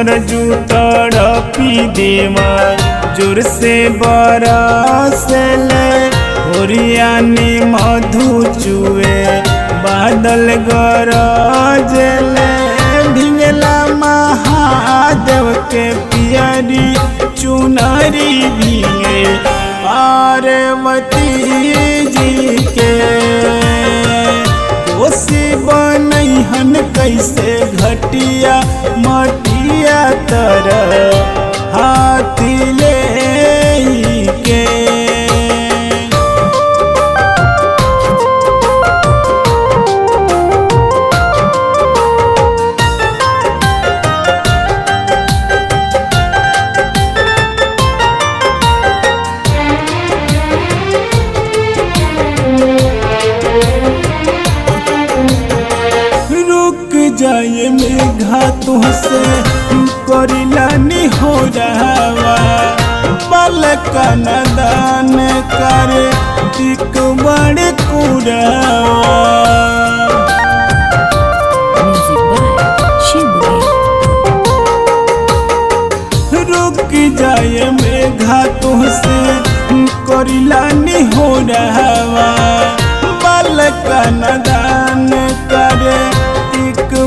सरजू तड़पी देवा जोर से बरसले ओरियानी मधु चुए बादल गरजले ढिंगला महादेव के पियरी चुनरी भीगे पार्वती जी के कोसी बनैहन कैसे घटिया मटिया तर हाथी ले के जाए मेघा तुहसे करिलानी हो जावा बालका नदान करे टिक बड़े कुरावा रुक जाए मेघा तुहसे करिलानी हो जावा बालका नदान करे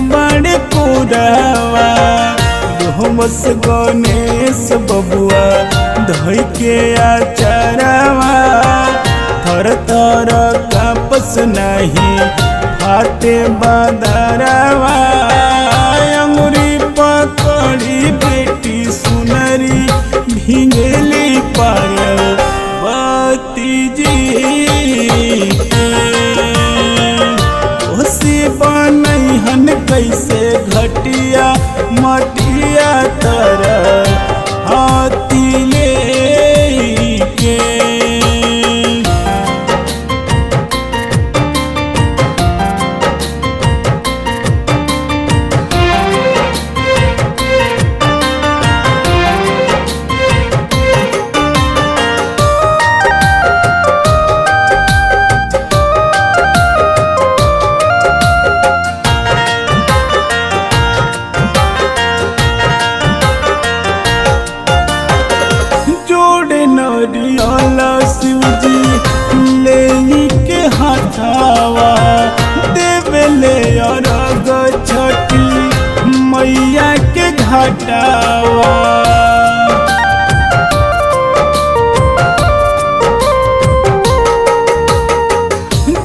बड़े पुरावा रोमस गणेश बबुआ धोई के आचारवा थर थर कापस नहीं फाटे बादरवा अंगुरी पकड़ी बेटी सुनरी भिंगली पार्वती जी बनैहन कैसे घटिया मटिया तर हाथी ले के शिवजी ले के हाथावा देवले अरग छठी मैया के घाटावा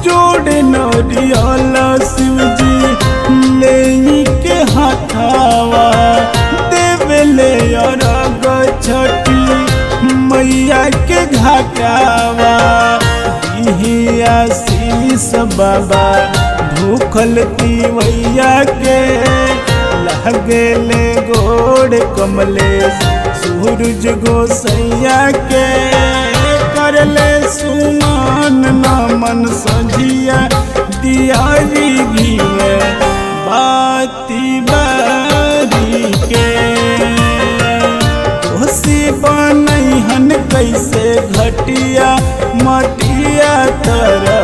जोड़े नरियल शिवजी ले के हाथावा देवले अरग छठी मैया के घाटावा आशीष बाबा भूखल तीवैया के लगेले गोड़ कमलेश सूरज गोसैया के करले सुमन नमन संझिया दियारी घीवे बाती बारी के कोसी बनैहन कैसे घटिया मटिया तर